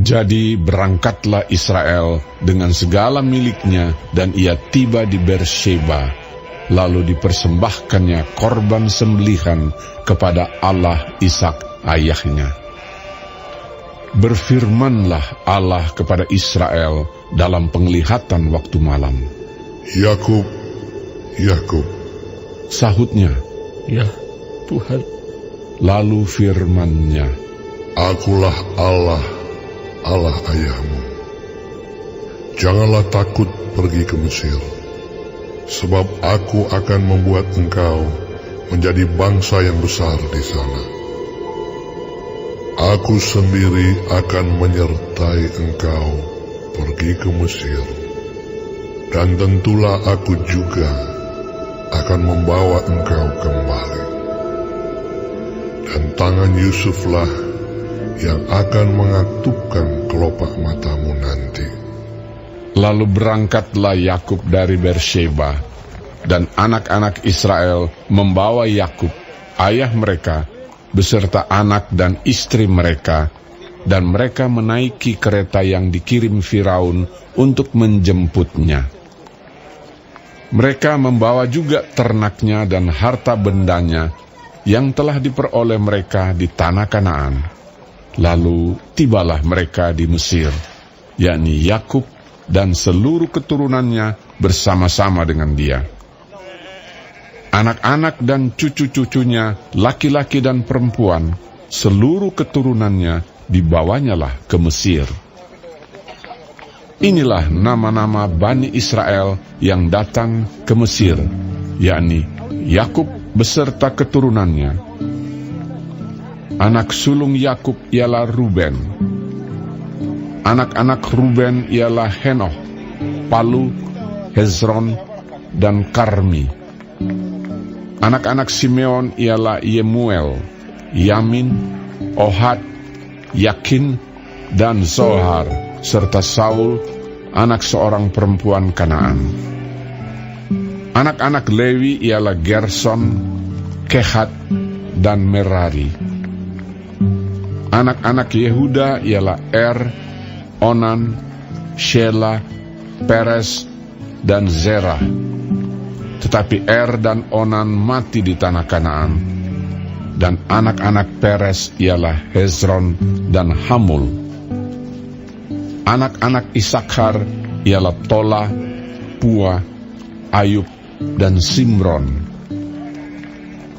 Jadi berangkatlah Israel dengan segala miliknya, dan ia tiba di Beersheba. Lalu dipersembahkannya korban sembelihan kepada Allah Ishak ayahnya. Berfirmanlah Allah kepada Israel dalam penglihatan waktu malam. Yakub, Yakub. Sahutnya, Ya Tuhan. lalu firman-Nya, Akulah Allah, Allah ayahmu. Janganlah takut pergi ke Mesir, sebab aku akan membuat engkau menjadi bangsa yang besar di sana. Aku sendiri akan menyertai engkau pergi ke Mesir, dan tentulah aku juga akan membawa engkau kembali. Dan tangan Yusuflah yang akan mengatupkan kelopak matamu nanti. Lalu berangkatlah Yakub dari Beersheba, dan anak-anak Israel membawa Yakub, ayah mereka, beserta anak dan istri mereka, dan mereka menaiki kereta yang dikirim Firaun untuk menjemputnya. Mereka membawa juga ternaknya dan harta bendanya yang telah diperoleh mereka di tanah Kanaan. Lalu tibalah mereka di Mesir, yakni Yakub dan seluruh keturunannya bersama-sama dengan dia. Anak-anak dan cucu-cucunya, laki-laki dan perempuan, seluruh keturunannya dibawanyalah ke Mesir. Inilah nama-nama Bani Israel yang datang ke Mesir, yakni Yakub beserta keturunannya. Anak sulung Yakub ialah Ruben. Anak-anak Ruben ialah Henoh, Palu, Hezron, dan Karmi. Anak-anak Simeon ialah Yemuel, Yamin, Ohad, Yakin, dan Zohar, serta Saul, anak seorang perempuan Kanaan. Anak-anak Lewi ialah Gerson, Kehat, dan Merari. Anak-anak Yehuda ialah Onan, Shela, Peres, dan Zerah. Tetapi dan Onan mati di tanah Kanaan. Dan anak-anak Peres ialah Hezron dan Hamul. Anak-anak Isakhar ialah Tola, Pua, Ayub, dan Simron.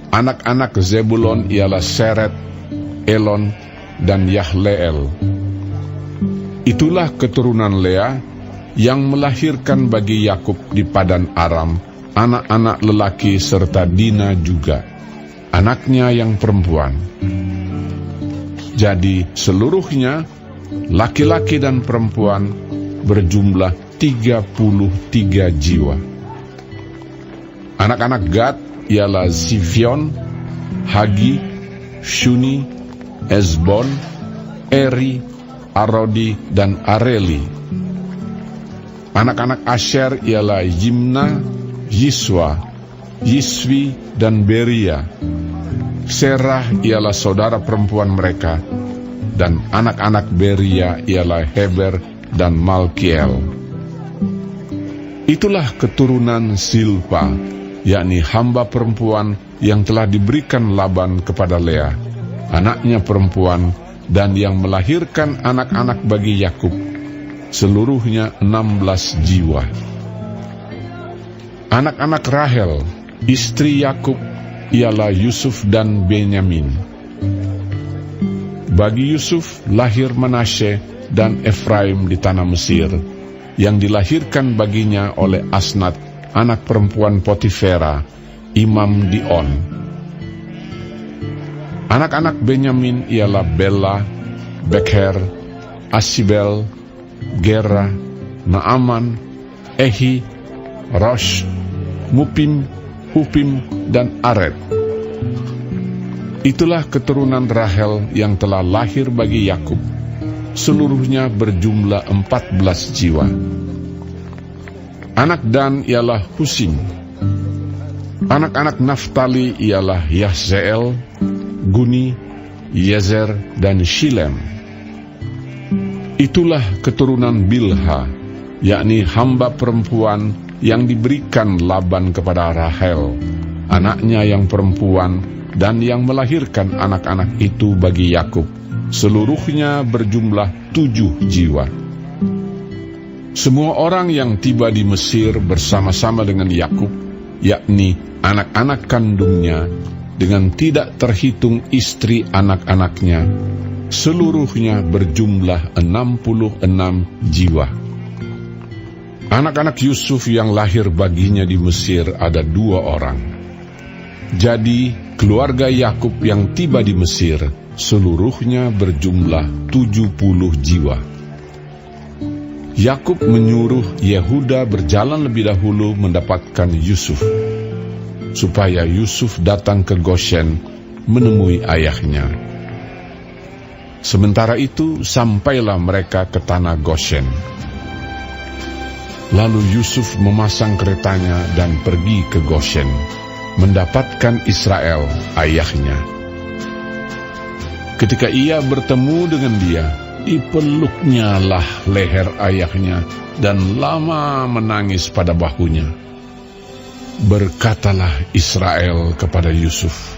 Anak-anak Zebulon ialah Seret, Elon, dan Yahleel. Itulah keturunan Lea yang melahirkan bagi Yakub di Padan Aram anak-anak lelaki serta Dina juga, anaknya yang perempuan. Jadi seluruhnya, laki-laki dan perempuan, berjumlah 33 jiwa. Anak-anak Gad ialah Zifion, Hagi, Shuni, Ezbon, Eri, Arodi, dan Areli. Anak-anak Asher ialah Yimna, Yiswa, Yiswi, dan Beria. Serah ialah saudara perempuan mereka, dan anak-anak Beria ialah Heber dan Malkiel. Itulah keturunan Zilpa, yakni hamba perempuan yang telah diberikan Laban kepada Lea, anaknya perempuan, dan yang melahirkan anak-anak bagi Yakub, seluruhnya 16 jiwa. Anak-anak Rahel, istri Yakub, ialah Yusuf dan Benyamin. Bagi Yusuf lahir Manasye dan Efraim di tanah Mesir, yang dilahirkan baginya oleh Asnat, anak perempuan Potifera, imam di On. Anak-anak Benyamin ialah Bela, Bekher, Asibel, Gera, Naaman, Ehi, Rosh, Mupim, Hupim, dan Ared. Itulah keturunan Rahel yang telah lahir bagi Yakub, seluruhnya berjumlah 14 jiwa. Anak Dan ialah Husim. Anak-anak Naftali ialah Yahzeel, Guni, Yezer, dan Shilem. Itulah keturunan Bilha, yakni hamba perempuan yang diberikan Laban kepada Rahel, anaknya yang perempuan, dan yang melahirkan anak-anak itu bagi Yakub. Seluruhnya berjumlah 7 jiwa. Semua orang yang tiba di Mesir bersama-sama dengan Yakub, yakni anak-anak kandungnya, dengan tidak terhitung istri anak-anaknya, seluruhnya berjumlah 66 jiwa. Anak-anak Yusuf yang lahir baginya di Mesir ada 2 orang. Jadi keluarga Yakub yang tiba di Mesir seluruhnya berjumlah 70 jiwa. Yakub menyuruh Yehuda berjalan lebih dahulu mendapatkan Yusuf, supaya Yusuf datang ke Goshen menemui ayahnya. Sementara itu sampailah mereka ke tanah Goshen. Lalu Yusuf memasang keretanya dan pergi ke Goshen, mendapatkan Israel, ayahnya. Ketika ia bertemu dengan dia, dipeluknya lah leher ayahnya dan lama menangis pada bahunya. Berkatalah Israel kepada Yusuf,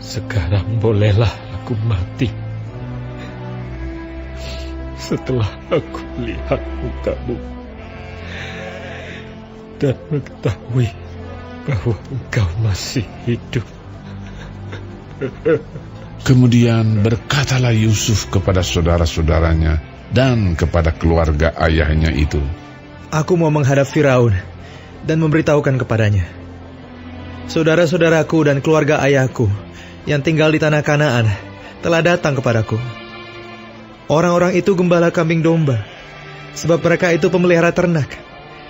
"Sekarang bolehlah aku mati, setelah aku lihat mukamu dan mengetahui bahwa engkau masih hidup." Kemudian berkatalah Yusuf kepada saudara-saudaranya dan kepada keluarga ayahnya itu, "Aku mau menghadap Firaun dan memberitahukan kepadanya, saudara-saudaraku dan keluarga ayahku yang tinggal di tanah Kanaan telah datang kepadaku. Orang-orang itu gembala kambing domba, sebab mereka itu pemelihara ternak,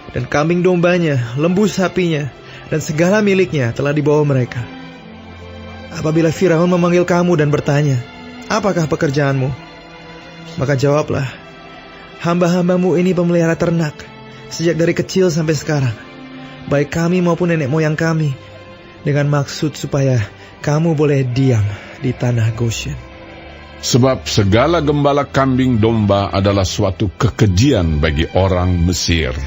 dan kambing dombanya, lembu sapinya, dan segala miliknya telah dibawa mereka. Apabila Firaun memanggil kamu dan bertanya, 'Apakah pekerjaanmu?' maka jawablah, 'Hamba-hambamu ini pemelihara ternak, sejak dari kecil sampai sekarang, baik kami maupun nenek moyang kami, dengan maksud supaya kamu boleh diam di tanah Goshen.' Sebab segala gembala kambing domba adalah suatu kekejian bagi orang Mesir.